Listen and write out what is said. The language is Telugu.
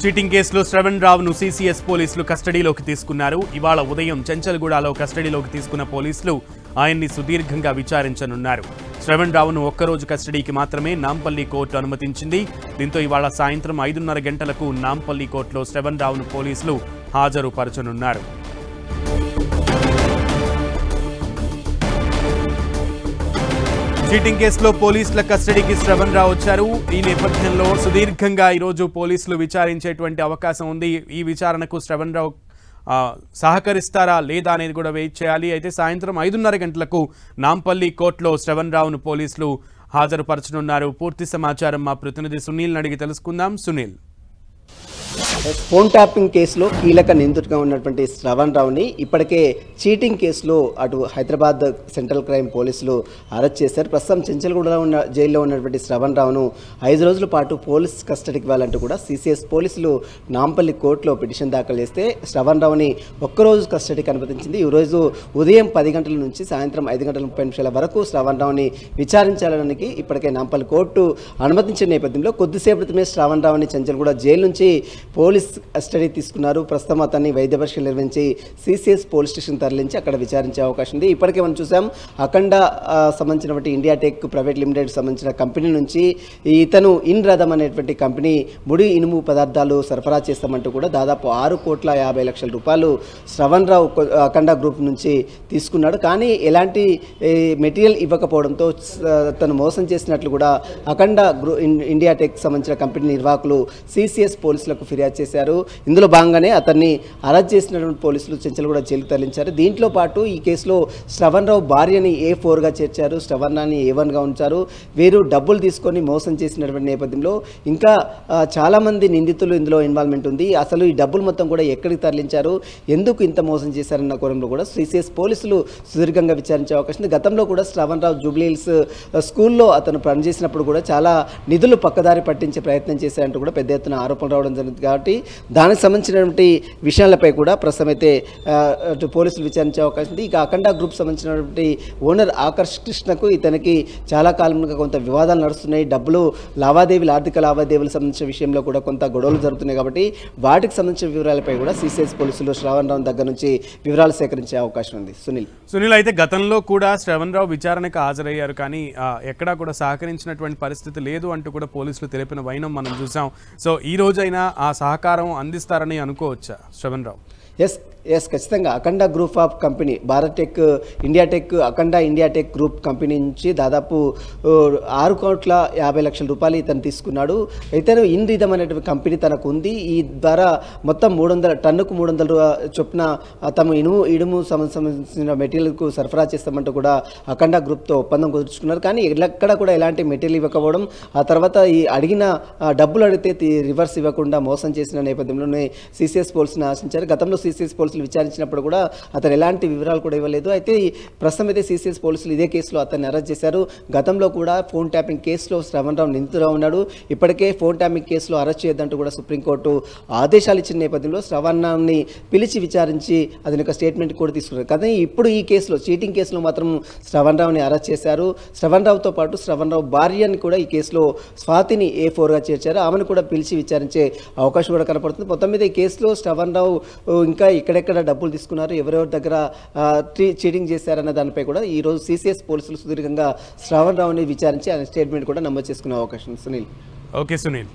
చీటింగ్ కేసులో శ్రవణ్ రావును సీసీఎస్ పోలీసులు కస్టడీలోకి తీసుకున్నారు. ఇవాళ ఉదయం చెంచల్గూడలో కస్టడీలోకి తీసుకున్న పోలీసులు ఆయన్ని సుదీర్ఘంగా విచారించనున్నారు. శ్రవణ్ రావును ఒక్కరోజు కస్టడీకి మాత్రమే నాంపల్లి కోర్టు అనుమతించింది. దీంతో ఇవాళ సాయంత్రం 5:30 గంటలకు నాంపల్లి కోర్టులో శ్రవణ్ రావును పోలీసులు హాజరుపరచనున్నారు. చీటింగ్ కేసులో పోలీసుల కస్టడీకి శ్రవణ్ రావు వచ్చారు. ఈ నేపథ్యంలో సుదీర్ఘంగా ఈరోజు పోలీసులు విచారించేటువంటి అవకాశం ఉంది. ఈ విచారణకు శ్రవణ్ రావు సహకరిస్తారా లేదా అనేది కూడా వెయిట్ చేయాలి. అయితే సాయంత్రం 5:30 గంటలకు నాంపల్లి కోర్టులో శ్రవణ్ రావును పోలీసులు హాజరుపరచనున్నారు. పూర్తి సమాచారం మా ప్రతినిధి సునీల్ని అడిగి తెలుసుకుందాం. సునీల్, ఫోన్ ట్యాపింగ్ కేసులో కీలక నిందితుడిగా ఉన్నటువంటి శ్రవణ్ రావుని ఇప్పటికే చీటింగ్ కేసులో అటు హైదరాబాద్ సెంట్రల్ క్రైమ్ పోలీసులు అరెస్ట్ చేశారు. ప్రస్తుతం చెంచల్గూడలో ఉన్న జైల్లో ఉన్నటువంటి శ్రవణ్ రావును 5 రోజుల పాటు పోలీస్ కస్టడీకి ఇవ్వాలంటూ కూడా సీసీఎస్ పోలీసులు నాంపల్లి కోర్టులో పిటిషన్ దాఖలు చేస్తే శ్రవణ్ రావుని ఒక్కరోజు కస్టడీకి అనుమతించింది. ఈరోజు ఉదయం 10 గంటల నుంచి సాయంత్రం 5:30 వరకు శ్రవణ్ రావుని విచారించాలడానికి ఇప్పటికే నాంపల్లి కోర్టు అనుమతించిన నేపథ్యంలో కొద్దిసేపు క్రితమే శ్రవణ్ రావుని చెంచల్గూడ జైలు నుంచి పోలీస్ కస్టడీ తీసుకున్నారు. ప్రస్తుతం అతన్ని వైద్య పరీక్షలు నిర్వహించి సీసీఎస్ పోలీస్ స్టేషన్ తరలించి అక్కడ విచారించే అవకాశం ఉంది. ఇప్పటికే మనం చూసాం, అఖండ సంబంధించినటువంటి ఇండియా టెక్ ప్రైవేట్ లిమిటెడ్ సంబంధించిన కంపెనీ నుంచి ఇతను ఇన్ రథం అనేటువంటి కంపెనీ ముడి ఇనుము పదార్థాలు సరఫరా చేస్తామంటూ కూడా దాదాపు 6,50,00,000 రూపాయలు శ్రవణ్ రావు అఖండ గ్రూప్ నుంచి తీసుకున్నాడు. కానీ ఎలాంటి మెటీరియల్ ఇవ్వకపోవడంతో తను మోసం చేసినట్లు కూడా అఖండ ఇండియా టెక్ సంబంధించిన కంపెనీ నిర్వాహకులు సీసీఎస్ పోలీసులకు ఫిర్యాదు చేశారు. ఇందులో భాగంగానే అతన్ని అరెస్ట్ చేసినటువంటి పోలీసులు చెంచల్గూడ జైలుకు తరలించారు. దీంట్లో పాటు ఈ కేసులో శ్రవణ్ రావు భార్యని A4గా చేర్చారు, శ్రవణ్ రావుని A1గా ఉంచారు. వీరు డబ్బులు తీసుకొని మోసం చేసినటువంటి నేపథ్యంలో ఇంకా చాలామంది నిందితులు ఇందులో ఇన్వాల్వ్మెంట్ ఉంది. అసలు ఈ డబ్బులు మొత్తం కూడా ఎక్కడికి తరలించారు, ఎందుకు ఇంత మోసం చేశారన్న కోణంలో కూడా సీసీఎస్ పోలీసులు సుదీర్ఘంగా విచారించే అవకాశం ఉంది. గతంలో కూడా శ్రవణ్ రావు జూబ్లీహిల్స్ స్కూల్లో అతను పనిచేసినప్పుడు కూడా చాలా నిధులు పక్కదారి పట్టించే ప్రయత్నం చేశారంటూ కూడా పెద్ద ఎత్తున ఆరోపణలు రావడం జరిగింది. కాబట్టి దానికి సంబంధించినటువంటి విషయాలపై కూడా ప్రస్తుతం అయితే పోలీసులు విచారించే అవకాశం ఉంది. ఇక అఖండ గ్రూప్ సంబంధించినటువంటి ఓనర్ ఆకర్ష్ కృష్ణకు ఇతనికి చాలా కాలంగా కొంత వివాదాలు నడుస్తున్నాయి. ఆర్థిక లావాదేవీలకు సంబంధించిన విషయంలో కూడా కొంత గొడవలు జరుగుతున్నాయి. కాబట్టి వాటికి సంబంధించిన వివరాలపై కూడా సీసీఎస్ పోలీసులు శ్రవణ్ రావు దగ్గర నుంచి వివరాలు సేకరించే అవకాశం ఉంది. సునీల్, అయితే గతంలో కూడా శ్రవణ్ రావు విచారణకు హాజరయ్యారు, కానీ ఎక్కడా కూడా సహకరించినటువంటి పరిస్థితి లేదు అంటూ కూడా పోలీసులు తెలిపిన వైనం మనం చూసాం. సో ఈ రోజైనా ఆ సహకారం అందిస్తారని అనుకోవచ్చా శ్రవణ్ రావు? ఎస్ ఖచ్చితంగా. Akhanda group of company Bharat tech India tech Akhanda India tech group company నుంచి దాదాపు 6,50,00,000 రూపాయలు ఇతను తీసుకున్నాడు. ఇతను ఇన్ రిథమ్ అనేటువంటి కంపెనీ తనకు ఉంది. ఈ ద్వారా మొత్తం 300 టన్నుకు 300 చొప్పున తమ ఇనుము సంబంధించిన మెటీరియల్కు సరఫరా చేస్తామంటూ కూడా అఖండ గ్రూప్తో ఒప్పందం కుదుర్చుకున్నారు. కానీ ఎక్కడ కూడా ఎలాంటి మెటీరియల్ ఇవ్వకపోవడం, ఆ తర్వాత ఈ అడిగిన డబ్బులు అడిగితే రివర్స్ ఇవ్వకుండా మోసం చేసిన నేపథ్యంలోనే సీసీఎస్ పోలీసులను ఆశించారు. గతంలో సీసీఎస్ పోలీసులు విచారించినప్పుడు కూడా అతను ఎలాంటి వివరాలు కూడా ఇవ్వలేదు. అయితే ప్రస్తుతం అయితే సీసీఎస్ పోలీసులు ఇదే కేసులో అతన్ని అరెస్ట్ చేశారు. గతంలో కూడా ఫోన్ ట్యాపింగ్ కేసులో శ్రవణ్ రావు నిందితుడుగా ఉన్నాడు. ఇప్పటికే ఫోన్ ట్యాపింగ్ కేసులో అరెస్ట్ చేయొద్దంటూ కూడా సుప్రీంకోర్టు ఆదేశాలు ఇచ్చిన నేపథ్యంలో శ్రవణ్ రావుని పిలిచి విచారించి అతని యొక్క స్టేట్మెంట్ కూడా తీసుకున్నారు. కానీ ఇప్పుడు ఈ కేసులో చీటింగ్ కేసులో మాత్రం శ్రవణ్ రావుని అరెస్ట్ చేశారు. శ్రవణ్ రావుతో పాటు శ్రవణ్ రావు భార్యని కూడా ఈ కేసులో స్వాతిని A4గా చేర్చారు. ఆమెను కూడా పిలిచి విచారించే అవకాశం కూడా కనపడుతుంది. మొత్తం మీద ఈ కేసులో శ్రవణ్ రావు ఇంకా ఎక్కడెక్కడ డబ్బులు తీసుకున్నారు, ఎవరెవరి దగ్గర చీటింగ్ చేశారన్న దానిపై కూడా ఈరోజు సీసీఎస్ పోలీసులు సుదీర్ఘంగా శ్రవణ్ రావుని విచారించి ఆయన స్టేట్మెంట్ కూడా నమోదు చేసుకునే అవకాశం ఉంది. సునీల్. ఓకే సునీల్.